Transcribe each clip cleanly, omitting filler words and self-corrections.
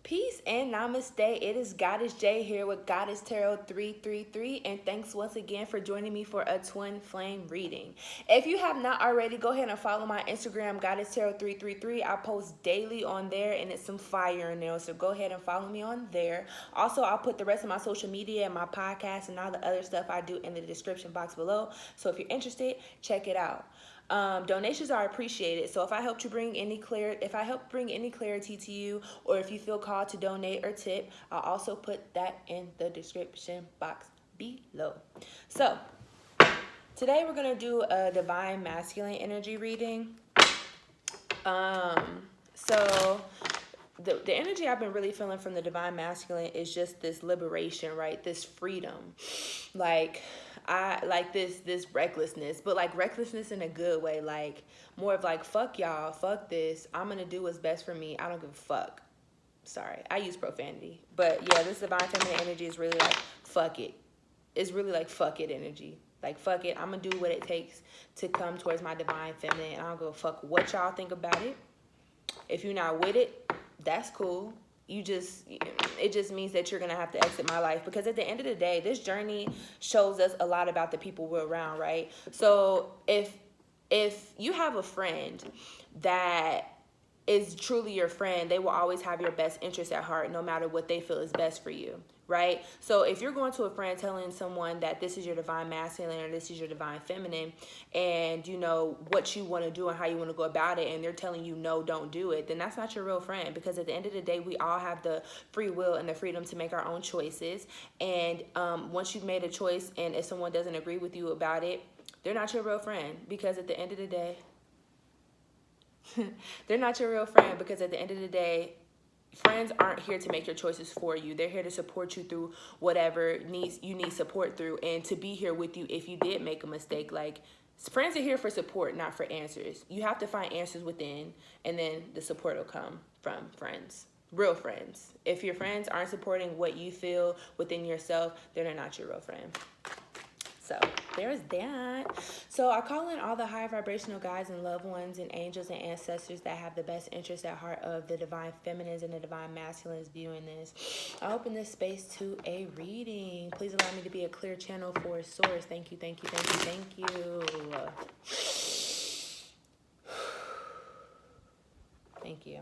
Peace and namaste. It is Goddess J here with Goddess Tarot 333, and thanks once again for joining me for a twin flame reading. If you have not already, go ahead and follow my Instagram, Goddess Tarot 333. I post daily on there, and it's some fire in there, so go ahead and follow me on there. Also, I'll put the rest of my social media and my podcast and all the other stuff I do in the description box below. So if you're interested, check it out. Donations are appreciated. So if I helped bring any clarity to you, or if you feel called to donate or tip, I'll also put that in the description box below. So today we're gonna do a divine masculine energy reading. So the energy I've been really feeling from the divine masculine is just this liberation, right? This freedom. Like I like this recklessness, but like recklessness in a good way, like more of like, fuck y'all, fuck this. I'm gonna do what's best for me. I don't give a fuck. Sorry, I use profanity. But yeah, this divine feminine energy is really like, fuck it. It's really like, fuck it energy. Like, fuck it. I'm gonna do what it takes to come towards my divine feminine. I don't give a fuck what y'all think about it. If you're not with it, that's cool. It just means that you're gonna have to exit my life, because at the end of the day, this journey shows us a lot about the people we're around, right? So if you have a friend that is truly your friend, they will always have your best interest at heart, no matter what they feel is best for you, right? So if you're going to a friend telling someone that this is your divine masculine or this is your divine feminine, and you know what you want to do and how you want to go about it, and they're telling you no, don't do it, then that's not your real friend. Because at the end of the day, we all have the free will and the freedom to make our own choices. And once you've made a choice, and if someone doesn't agree with you about it, they're not your real friend. Because at the end of the day, they're not your real friend, because at the end of the day, friends aren't here to make your choices for you. They're here to support you through whatever you need support through, and to be here with you if you did make a mistake. Like, friends are here for support, not for answers. You have to find answers within, and then the support will come from friends. Real friends. If your friends aren't supporting what you feel within yourself, then they're not your real friend. So there's that. So I call in all the high vibrational guides and loved ones and angels and ancestors that have the best interest at heart of the divine feminines and the divine masculines viewing this. I open this space to a reading. Please allow me to be a clear channel for source. Thank you, thank you, thank you, thank you. Thank you.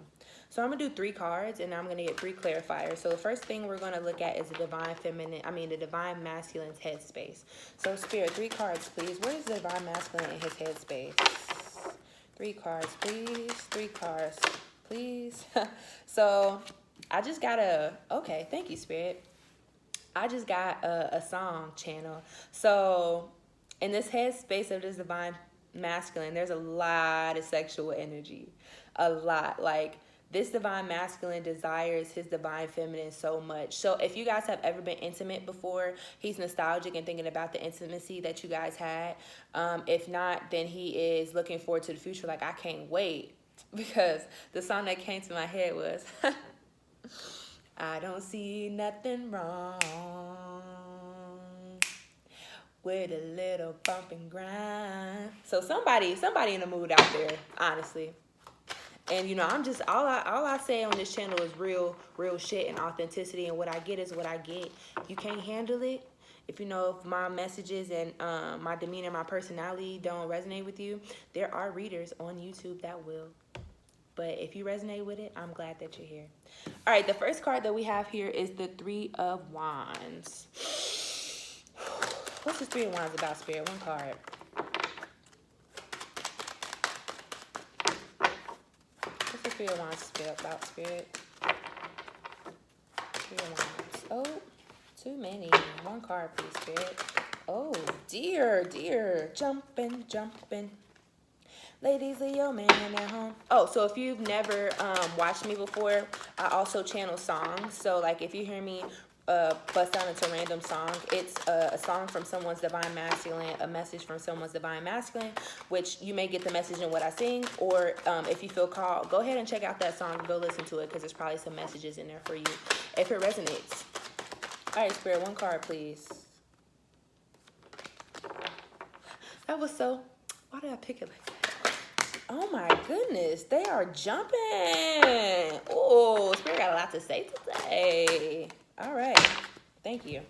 So I'm going to do 3 cards, and I'm going to get 3 clarifiers. So the first thing we're going to look at is the the divine masculine's headspace. So Spirit, 3 cards, please. Where is the divine masculine in his headspace? 3 cards, please. 3 cards, please. So I just got okay, thank you, Spirit. I just got a song channel. So in this headspace of this divine masculine, there's a lot of sexual energy. A lot. Like, this divine masculine desires his divine feminine so much. So if you guys have ever been intimate before, he's nostalgic and thinking about the intimacy that you guys had. If not, then he is looking forward to the future. Like, I can't wait. Because the song that came to my head was I don't see nothing wrong with a little bump and grind. So somebody in the mood out there, honestly. And you know, I'm just all I say on this channel is real shit and authenticity, and what I get is what I get. You can't handle it. If you know, if my messages and my demeanor, my personality don't resonate with you, there are readers on YouTube that will. But if you resonate with it, I'm glad that you're here. All right, the first card that we have here is the 3 of Wands. What's the 3 of Wands about, Spirit? One card. What's the 3 of Wands about, Spirit? 3 of Wands. Oh, too many. One card, please, Spirit. Oh, dear. Jumping. Ladies, Leo, man at home. Oh, so if you've never watched me before, I also channel songs. So, like, if you hear me bust down into a random song, it's a song from someone's divine masculine, a message from someone's divine masculine, which you may get the message in what I sing, or if you feel called, go ahead and check out that song and go listen to it, because there's probably some messages in there for you if it resonates. All right, Spirit, one card, please. That was so... Why did I pick it like that? Oh my goodness, they are jumping. Oh, Spirit got a lot to say today. All right, thank you.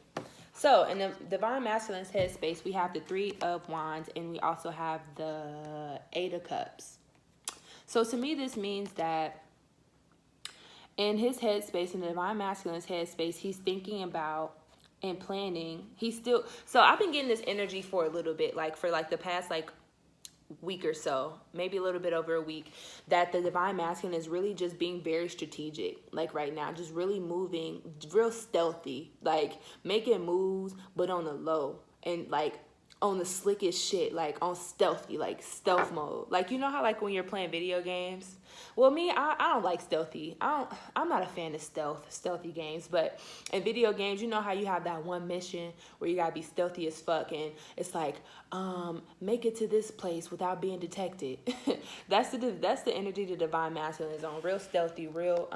So in the Divine Masculine's headspace, we have the Three of Wands, and we also have the Eight of Cups. So to me, this means that in his headspace, in the Divine Masculine's headspace, he's thinking about and planning. He's still, so I've been getting this energy for a little bit, like for like the past like week or so, maybe a little bit over a week, that the Divine Masculine is really just being very strategic, like right now, just really moving real stealthy, like making moves but on the low, and like on the slickest shit, like on stealthy, like stealth mode. Like, you know how like when you're playing video games, well, me, I don't like stealthy. I'm not a fan of stealthy games, but in video games, you know how you have that one mission where you gotta be stealthy as fuck, and it's like, make it to this place without being detected. That's the energy the Divine Masculine is on, real stealthy, real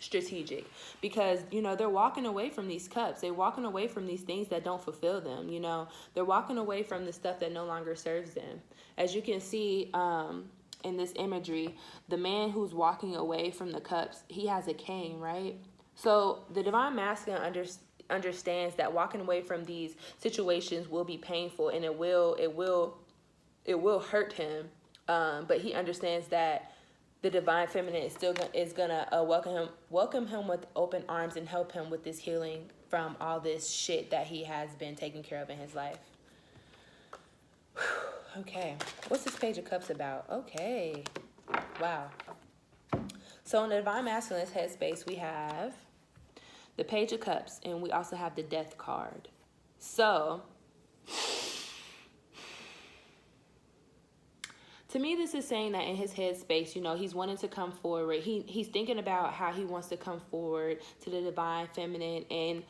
strategic, because you know they're walking away from these cups, they're walking away from these things that don't fulfill them, you know, they're walking away from the stuff that no longer serves them. As you can see in this imagery, the man who's walking away from the cups, he has a cane, right? So the Divine Masculine understands that walking away from these situations will be painful, and it will hurt him, but he understands that the Divine Feminine is gonna welcome him with open arms and help him with this healing from all this shit that he has been taking care of in his life. Okay, what's this Page of Cups about? Okay, wow. So in the Divine Masculine's headspace, we have the Page of Cups, and we also have the Death card. So to me, this is saying that in his headspace, you know, he's wanting to come forward. He's thinking about how he wants to come forward to the Divine Feminine and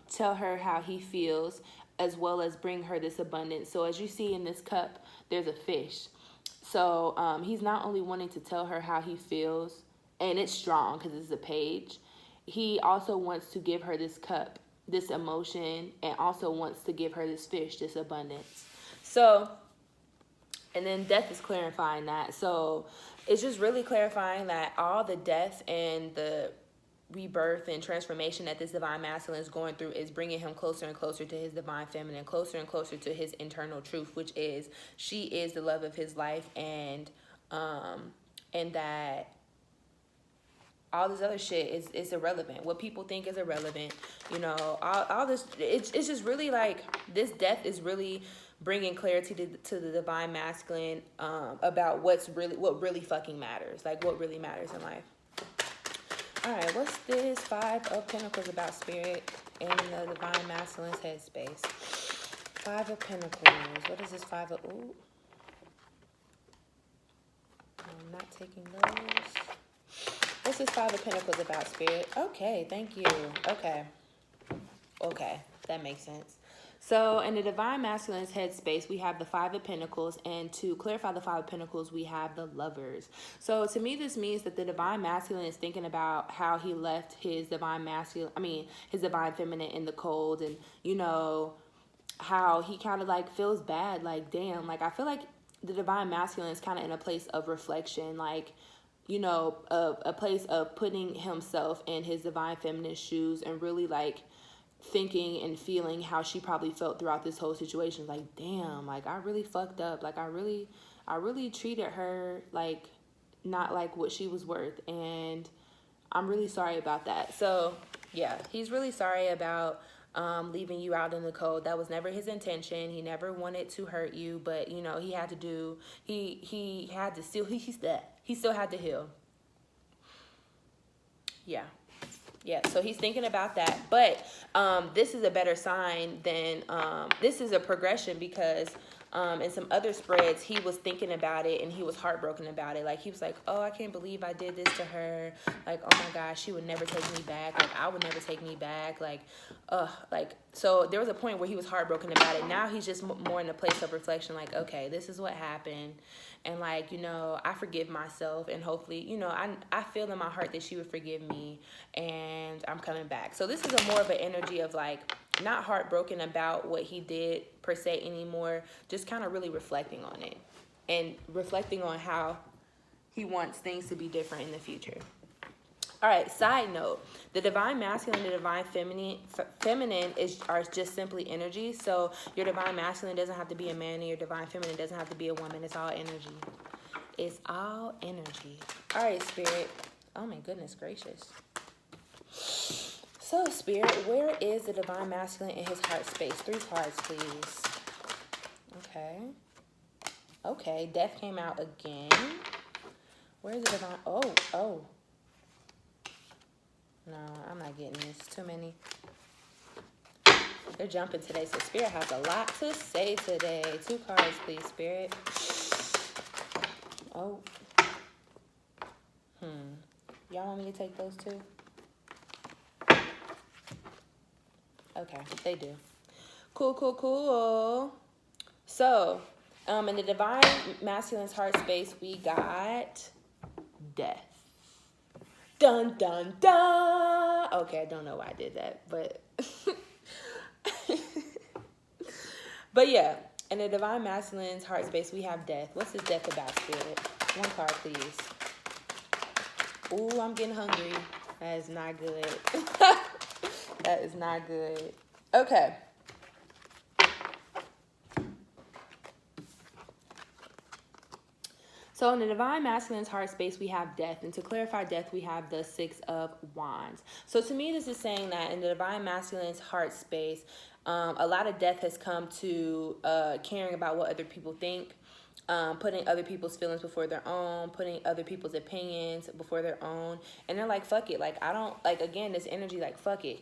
tell her how he feels, as well as bring her this abundance. So as you see in this cup, there's a fish. So he's not only wanting to tell her how he feels, and it's strong because it's a page. He also wants to give her this cup, this emotion, and also wants to give her this fish, this abundance. So, and then death is clarifying that. So it's just really clarifying that all the death and the rebirth and transformation that this Divine Masculine is going through is bringing him closer and closer to his Divine Feminine, closer and closer to his internal truth, which is she is the love of his life, and that all this other shit is irrelevant. What people think is irrelevant. You know, all this, it's just really like this death is really bringing clarity to the Divine Masculine about what really fucking matters, like what really matters in life. All right, what's this Five of Pentacles about, Spirit, in the Divine Masculine's headspace? Five of Pentacles. What is this Five of... Ooh. I'm not taking those. What's this Five of Pentacles about, Spirit? Okay, thank you. Okay, that makes sense. So in the Divine Masculine's headspace, we have the Five of Pentacles, and to clarify the Five of Pentacles, we have the Lovers. So to me, this means that the Divine Masculine is thinking about how he left his his Divine Feminine in the cold, and you know, how he kind of like feels bad, like damn, like I feel like the Divine Masculine is kind of in a place of reflection, like, you know, a place of putting himself in his Divine Feminine shoes and really like thinking and feeling how she probably felt throughout this whole situation. Like, damn, like I really fucked up. Like I really treated her like not like what she was worth, and I'm really sorry about that. So yeah, he's really sorry about leaving you out in the cold. That was never his intention. He never wanted to hurt you, but you know, he had to do, he had to still, he still had to heal. Yeah, so he's thinking about that. But this is a better sign than, this is a progression, because in some other spreads, he was thinking about it and he was heartbroken about it. Like, he was like, oh, I can't believe I did this to her. Like, oh my gosh, she would never take me back. Like, I would never take me back. Like, so there was a point where he was heartbroken about it. Now he's just more in a place of reflection. Like, okay, this is what happened. And like, you know, I forgive myself, and hopefully, you know, I feel in my heart that she would forgive me, and I'm coming back. So this is a more of an energy of like, not heartbroken about what he did per se anymore, just kind of really reflecting on it. and reflecting on how he wants things to be different in the future. All right, side note, the divine masculine and the divine feminine are just simply energy. So your divine masculine doesn't have to be a man and your divine feminine doesn't have to be a woman. It's all energy. It's all energy. All right, Spirit. Oh my goodness gracious. So, Spirit, where is the divine masculine in his heart space? 3 cards, please. Okay. Okay, death came out again. Where's the divine? Oh. No, I'm not getting this. Too many. They're jumping today, so Spirit has a lot to say today. 2 cards, please, Spirit. Oh. Y'all want me to take those 2? Okay, they do. Cool. So, in the divine masculine's heart space, we got death. Dun, dun, dun. Okay, I don't know why I did that, but... But yeah, in the divine masculine's heart space, we have death. What's this death about, Spirit? 1 card, please. Ooh, I'm getting hungry. That is not good. That is not good. Okay. So in the divine masculine's heart space, we have death. And to clarify death, we have the 6 of wands. So to me, this is saying that in the divine masculine's heart space, a lot of death has come to caring about what other people think, putting other people's feelings before their own, putting other people's opinions before their own. And they're like, fuck it. Like, I don't, like, again, this energy, like, fuck it.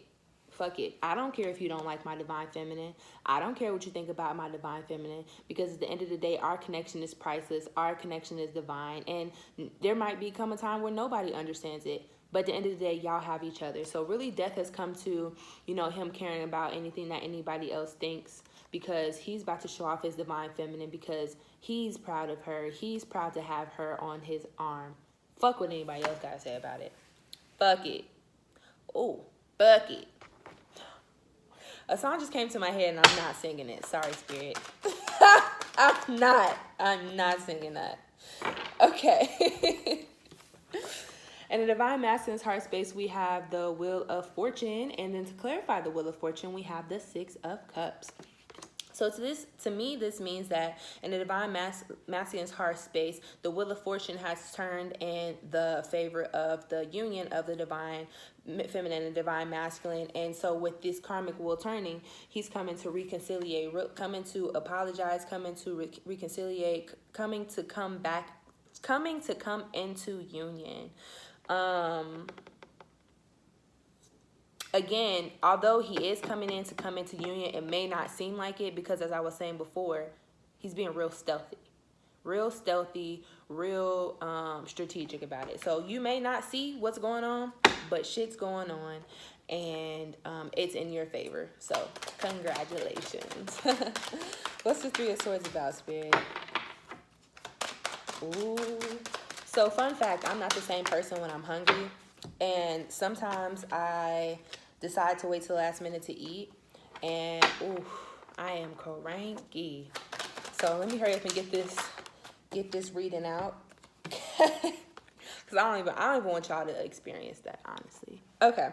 Fuck it. I don't care if you don't like my divine feminine. I don't care what you think about my divine feminine, because at the end of the day, our connection is priceless. Our connection is divine. And there might become a time where nobody understands it. But at the end of the day, y'all have each other. So really, death has come to, you know, him caring about anything that anybody else thinks, because he's about to show off his divine feminine, because he's proud of her. He's proud to have her on his arm. Fuck what anybody else got to say about it. Fuck it. Oh, fuck it. A song just came to my head and I'm not singing it. Sorry, Spirit. I'm not singing that. Okay. In the divine masculine's heart space, we have the Wheel of Fortune. And then to clarify the Wheel of Fortune, we have the 6 of Cups. So to me, this means that in the divine masculine's heart space, the Wheel of Fortune has turned in the favor of the union of the divine feminine and divine masculine. And so with this karmic wheel turning, he's coming to reconciliate, coming to apologize, coming to reconciliate, coming to come into union. Again, although he is coming into union, it may not seem like it, because as I was saying before, he's being real stealthy, real strategic about it. So you may not see what's going on, but shit's going on, and it's in your favor. So congratulations. What's the 3 of Swords about, Spirit? Ooh. So fun fact, I'm not the same person when I'm hungry. And sometimes I decide to wait till the last minute to eat. And, ooh, I am cranky. So let me hurry up and get this reading out. Because I don't even want y'all to experience that, honestly. Okay.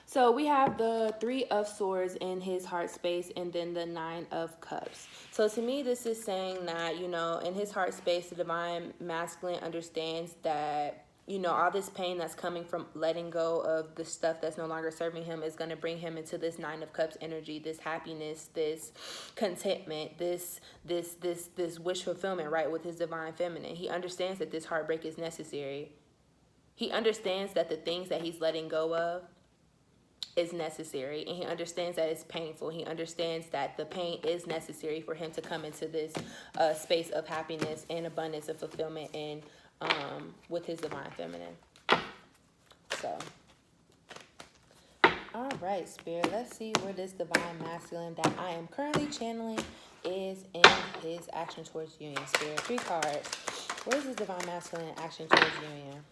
So we have the 3 of Swords in his heart space, and then the 9 of Cups. So to me, this is saying that, you know, in his heart space, the divine masculine understands that, you know, all this pain that's coming from letting go of the stuff that's no longer serving him is going to bring him into this 9 of Cups energy, this happiness, this contentment, this wish fulfillment, right, with his divine feminine. He understands that this heartbreak is necessary. He understands that the things that he's letting go of is necessary, and he understands that it's painful. He understands that the pain is necessary for him to come into this space of happiness and abundance and fulfillment and with his divine feminine. So, all right, Spirit, let's see where this divine masculine that I am currently channeling is in his action towards union. Spirit, 3 cards. Where is this divine masculine action towards union?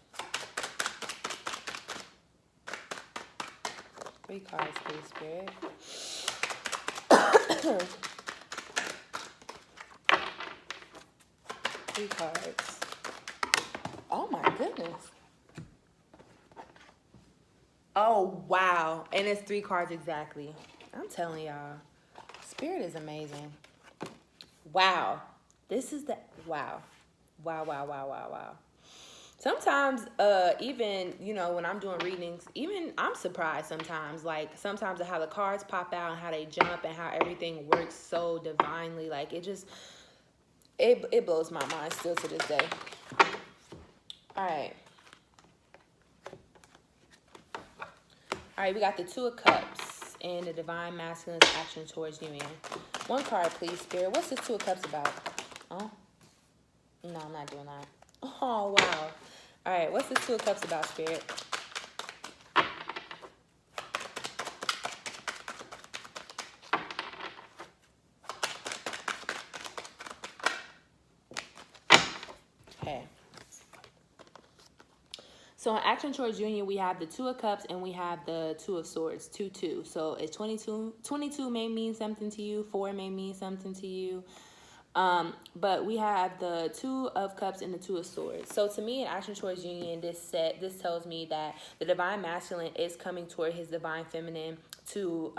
3 cards, please, Spirit. 3 cards. Oh my goodness. Oh, wow. And it's 3 cards exactly. I'm telling y'all, Spirit is amazing. Wow. This is the, wow. Wow, wow, wow, wow, wow. Sometimes, even, you know, when I'm doing readings, even I'm surprised sometimes. Like, sometimes of how the cards pop out and how they jump and how everything works so divinely. Like, it just, it blows my mind still to this day. All right. All right, we got the 2 of Cups and the Divine Masculine's action towards union. 1 card, please, Spirit. What's this 2 of Cups about? Oh, no, I'm not doing that. Oh, wow. All right, what's this 2 of Cups about, Spirit? Okay. So in action towards union, we have the 2 of Cups and we have the 2 of Swords, 2-2. So it's 22 may mean something to you, 4 may mean something to you. But we have the 2 of Cups and the 2 of Swords. So to me, in action towards union, this tells me that the Divine Masculine is coming toward his Divine Feminine to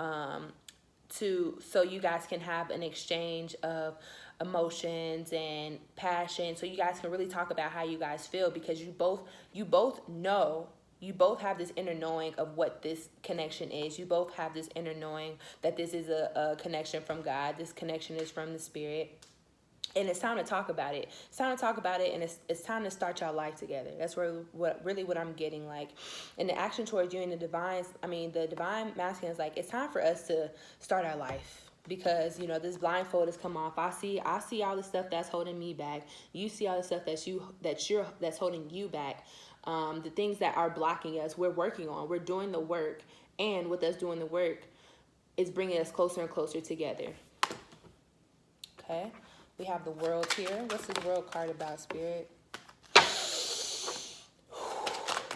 so you guys can have an exchange of emotions and passion, so you guys can really talk about how you guys feel, because you both know, you both have this inner knowing of what this connection is. You both have this inner knowing that this is a connection from God. This connection is from the Spirit. And it's time to talk about it. It's time to talk about it, and it's time to start y'all life together. That's what I'm getting. Like, in the action towards you and the divine masculine is like, it's time for us to start our life, because, you know, this blindfold has come off. I see all the stuff that's holding me back. You see all the stuff that's holding you back. The things that are blocking us, we're working on. We're doing the work, and with us doing the work, it's bringing us closer and closer together. Okay. We have the World here. What's this World card about, Spirit?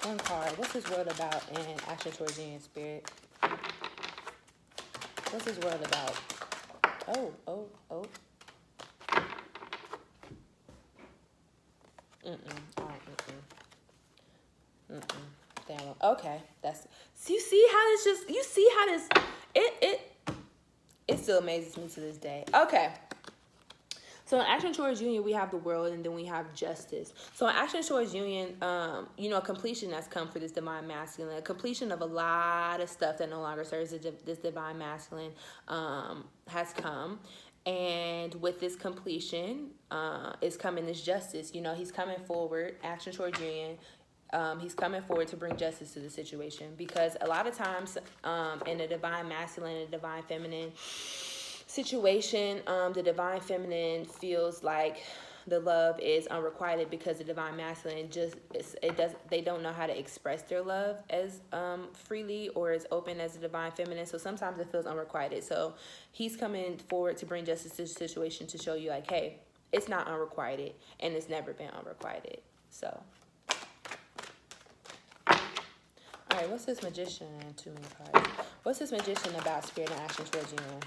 1 card. What's this World about in action towards union, Spirit? What's this World about? Oh. Damn. Okay. That's. So you see how this it still amazes me to this day. Okay. So in action towards union, we have the World, and then we have Justice. So in action towards union, you know, a completion has come for this Divine Masculine. A completion of a lot of stuff that no longer serves this Divine Masculine has come. And with this completion is coming this Justice. You know, he's coming forward, action towards union. He's coming forward to bring justice to the situation, because a lot of times in the Divine Masculine and Divine Feminine situation, the Divine Feminine feels like the love is unrequited, because the Divine Masculine they don't know how to express their love as freely or as open as the Divine Feminine. So sometimes it feels unrequited. So he's coming forward to bring justice to the situation, to show you like, hey, it's not unrequited, and it's never been unrequited. So, all right, what's this Magician? Too many cards. What's this Magician about, Spirit, and action towards union?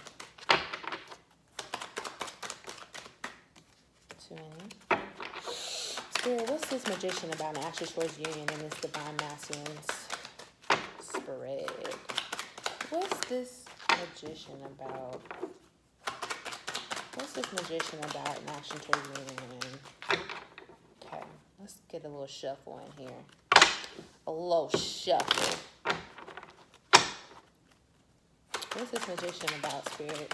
Too many. Spirit, what's this Magician about, an action towards union in this Divine Masculine's spread? What's this Magician about? What's this Magician about, an action towards union? Okay, let's get a little shuffle in here. A little shuffle. What's this Magician about, Spirit?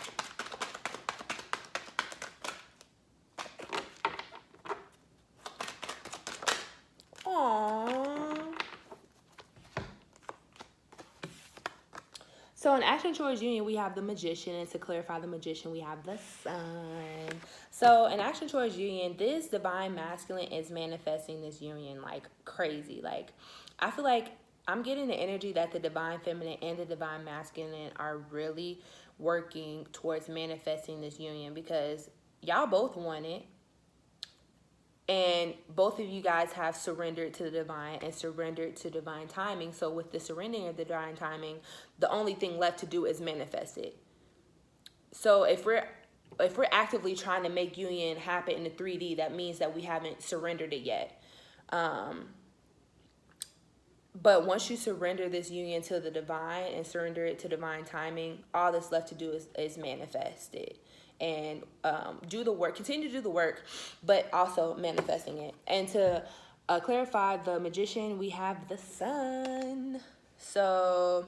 So in action towards union, we have the Magician, and to clarify the Magician, we have the Sun. So in action towards union, this Divine Masculine is manifesting this union like crazy. Like, I feel like I'm getting the energy that the Divine Feminine and the Divine Masculine are really working towards manifesting this union, because y'all both want it. And both of you guys have surrendered to the divine and surrendered to divine timing. So with the surrendering of the divine timing, the only thing left to do is manifest it. So if we're if we're actively trying to make union happen in the 3D, that means that we haven't surrendered it yet. But once you surrender this union to the divine and surrender it to divine timing, all that's left to do is manifest it and do the work, continue to do the work, but also manifesting it. And to clarify the magician, we have the sun. So,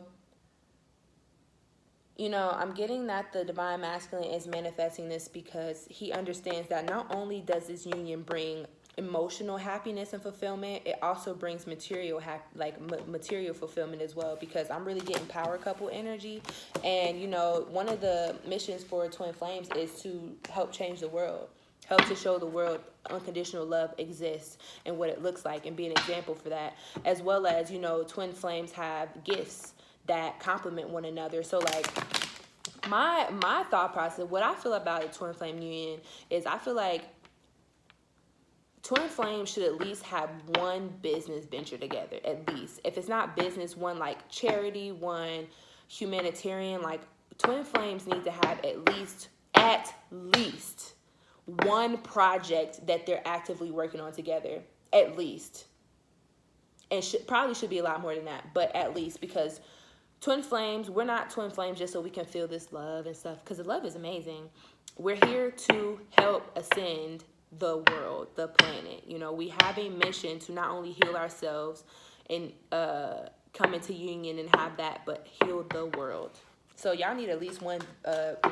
you know, I'm getting that the divine masculine is manifesting this because he understands that not only does this union bring emotional happiness and fulfillment, it also brings material material fulfillment as well, because I'm really getting power couple energy. And you know, one of the missions for twin flames is to help change the world, help to show the world unconditional love exists and what it looks like, and be an example for that, as well as, you know, twin flames have gifts that complement one another. So like my thought process, what I feel about a twin flame union is, I feel like twin flames should at least have one business venture together, at least. If it's not business, one like charity, one humanitarian. Like twin flames need to have at least one project that they're actively working on together, at least. And probably should be a lot more than that, but at least, because twin flames, we're not twin flames just so we can feel this love and stuff, because the love is amazing. We're here to help ascend the world, the planet. You know, we have a mission to not only heal ourselves and come into union and have that, but heal the world. So y'all need at least one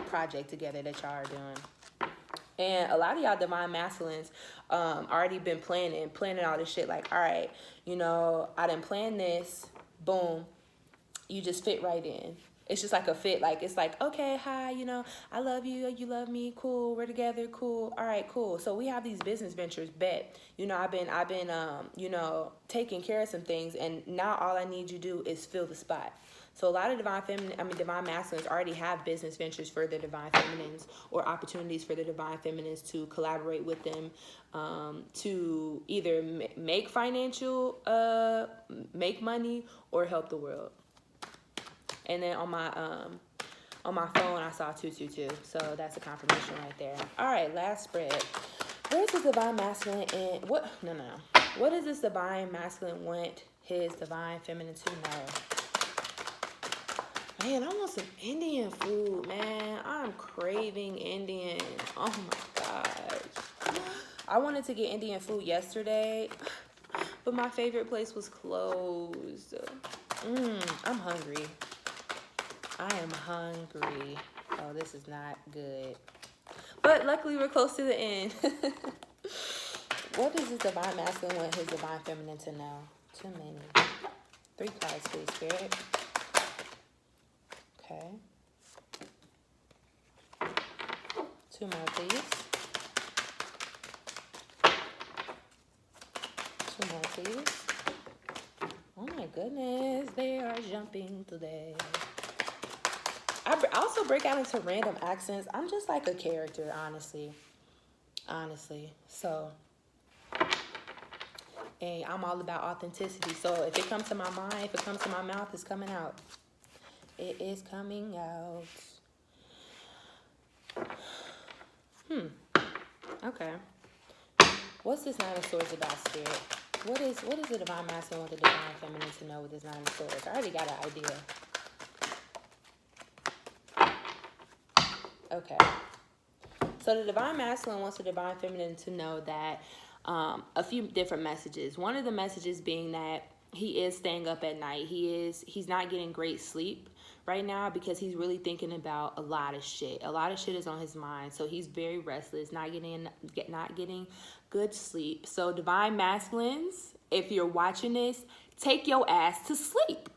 project together that y'all are doing. And a lot of y'all divine masculines already been planning all this shit. Like, all right, you know, I done planned this, boom, you just fit right in. It's just like a fit. Like, it's like, okay, hi, you know, I love you, you love me, cool, we're together, cool, all right, cool. So we have these business ventures, bet. You know, I've been, you know, taking care of some things, and now all I need you to do is fill the spot. So a lot of divine masculines already have business ventures for the divine feminines, or opportunities for the divine feminines to collaborate with them, to either make money or help the world. And then on my phone, I saw 222. So that's a confirmation right there. All right, last spread. Where's this divine masculine in what? No. What does this divine masculine want his divine feminine to know? Man, I want some Indian food, man. I'm craving Indian. Oh my gosh. I wanted to get Indian food yesterday, but my favorite place was closed. I'm hungry. I am hungry. Oh, this is not good. But luckily, we're close to the end. What does this divine masculine want his divine feminine to know? Too many. 3 cards, please, Spirit. Okay. 2 more, please. 2 more, please. Oh my goodness, they are jumping today. I also break out into random accents. I'm just like a character, honestly. So, and I'm all about authenticity. So if it comes to my mind, if it comes to my mouth, it's coming out. It is coming out. Okay. What's this 9 of Swords about, Spirit? What is the divine masculine with the divine feminine to know with this 9 of Swords? I already got an idea. Okay. So the divine masculine wants the divine feminine to know that a few different messages. One of the messages being that he is staying up at night. He's not getting great sleep right now because he's really thinking about a lot of shit. A lot of shit is on his mind. So he's very restless, not getting good sleep. So divine masculines, if you're watching this, take your ass to sleep.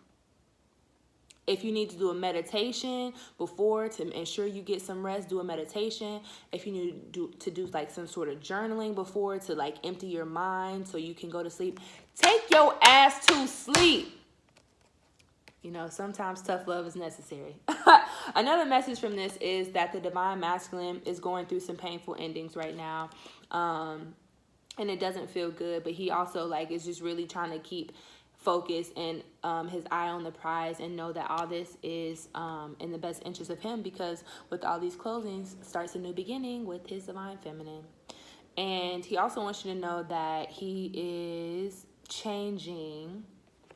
If you need to do a meditation before to ensure you get some rest, do a meditation. If you need to do like some sort of journaling before to like empty your mind so you can go to sleep, take your ass to sleep. You know, sometimes tough love is necessary. Another message from this is that the divine masculine is going through some painful endings right now. And it doesn't feel good, but he also like is just really trying to keep focus and his eye on the prize, and know that all this is in the best interest of him, because with all these closings starts a new beginning with his divine feminine. And he also wants you to know that he is changing.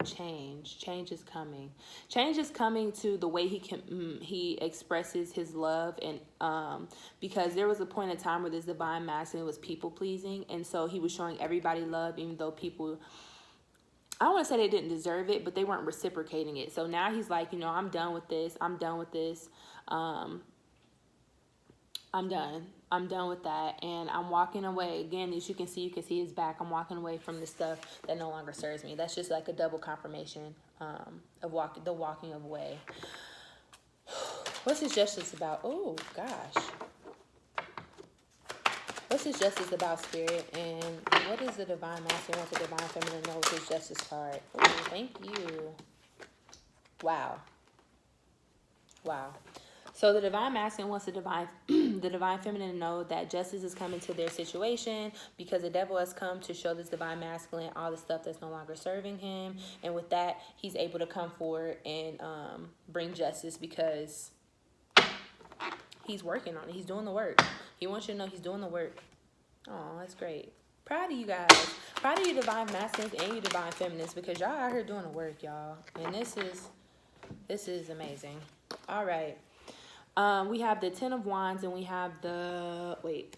Change is coming. Change is coming to the way he expresses his love. And because there was a point in time where this divine masculine was people pleasing, and so he was showing everybody love, even though people, I don't want to say they didn't deserve it, but they weren't reciprocating it. So now he's like, you know, I'm done with this. I'm done with this. I'm done with that, and I'm walking away. Again, as you can see his back. I'm walking away from the stuff that no longer serves me. That's just like a double confirmation of the walking away. What's his justice about? Oh gosh, what's his justice about, Spirit? And what is the divine masculine wants the divine feminine know with his justice card? Oh, thank you. Wow. So the divine masculine wants the divine feminine to know that justice is coming to their situation, because the devil has come to show this divine masculine all the stuff that's no longer serving him. And with that, he's able to come forward and bring justice, because he's working on it. He's doing the work. He wants you to know he's doing the work. Oh, that's great. Proud of you guys. Proud of you divine masculines and you divine feminines, because y'all out here doing the work, y'all. And this is amazing. All right. We have the Ten of Wands, and we have the, we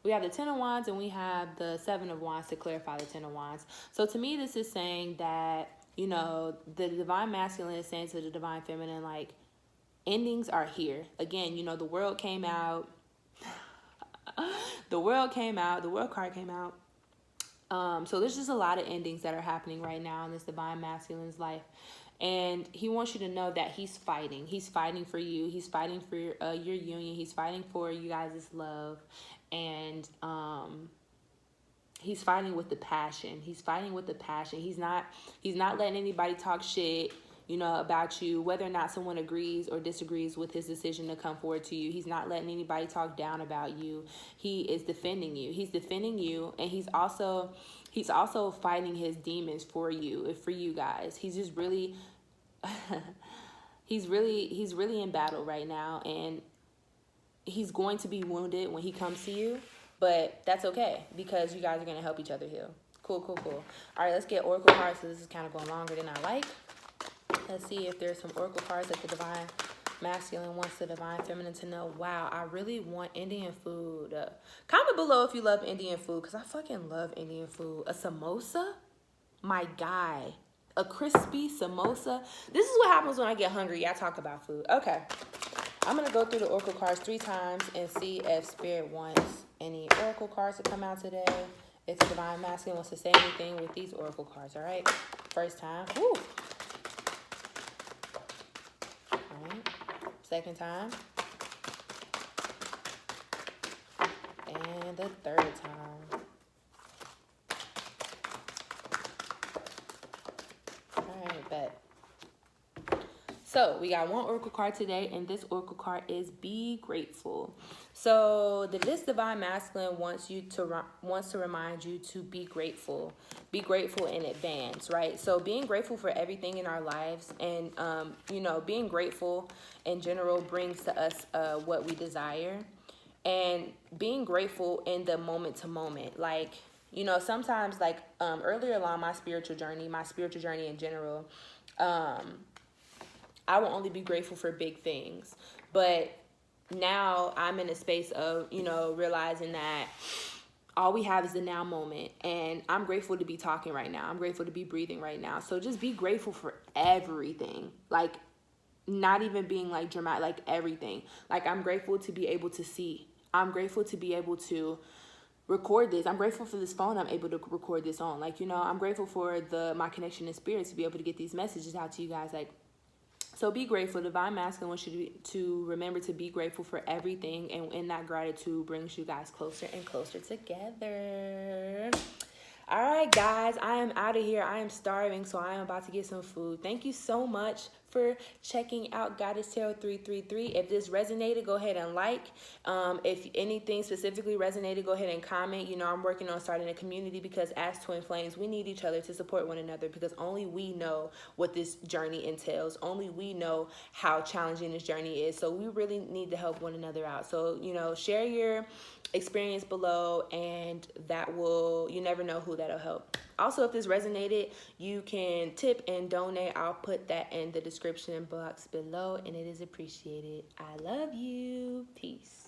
have the Ten of Wands, and we have the Seven of Wands to clarify the Ten of Wands. So to me, this is saying that, you know, the divine masculine is saying to the divine feminine, like, endings are here. Again, you know, the world came out. The world card came out. So there's just a lot of endings that are happening right now in this divine masculine's life. And he wants you to know that he's fighting. He's fighting for you. He's fighting for your union. He's fighting for you guys' love. And he's fighting with the passion. He's fighting with the passion. He's not letting anybody talk shit, you know, about you, whether or not someone agrees or disagrees with his decision to come forward to you. He's not letting anybody talk down about you. He is defending you. He's defending you, and he's also fighting his demons for you guys. He's just really he's really in battle right now, and he's going to be wounded when he comes to you, but that's okay, because you guys are going to help each other heal. Cool. All right, let's get oracle cards. So this is kind of going longer than I like. Let's see if there's some oracle cards that the divine masculine wants the divine feminine to know. Wow, I really want Indian food. Comment below if you love Indian food, because I fucking love Indian food. A samosa? My guy. A crispy samosa. This is what happens when I get hungry. I talk about food. Okay. I'm going to go through the oracle cards 3 times and see if Spirit wants any oracle cards to come out today. If the divine masculine wants to say anything with these oracle cards. All right. First time. Woo. All right. Second time. And the third time. All right, bet. So we got one oracle card today, and this oracle card is be grateful. So this divine masculine wants to remind you to be grateful. Be grateful in advance, right? So being grateful for everything in our lives, and you know, being grateful in general brings to us what we desire, and being grateful in the moment to moment, like, you know, sometimes, like earlier along my spiritual journey in general, I will only be grateful for big things. But now I'm in a space of, you know, realizing that all we have is the now moment. And I'm grateful to be talking right now. I'm grateful to be breathing right now. So just be grateful for everything. Like, not even being like dramatic, like everything. Like, I'm grateful to be able to see. I'm grateful to be able to record this. I'm grateful for this phone I'm able to record this on. Like, you know, I'm grateful for my connection in spirit to be able to get these messages out to you guys. Like, so be grateful. Divine masculine wants you to remember to be grateful for everything, and in that gratitude brings you guys closer and closer together. All right, guys, I am out of here. I am starving, so I am about to get some food. Thank you so much for checking out Goddess Tarot 333. If this resonated, go ahead and like. If anything specifically resonated, go ahead and comment. You know, I'm working on starting a community because as twin flames, we need each other to support one another because only we know what this journey entails. Only we know how challenging this journey is. So we really need to help one another out. So, you know, share your experience below, and that will, you never know who that'll help. Also, if this resonated, you can tip and donate. I'll put that in the description box below, and it is appreciated. I love you. Peace.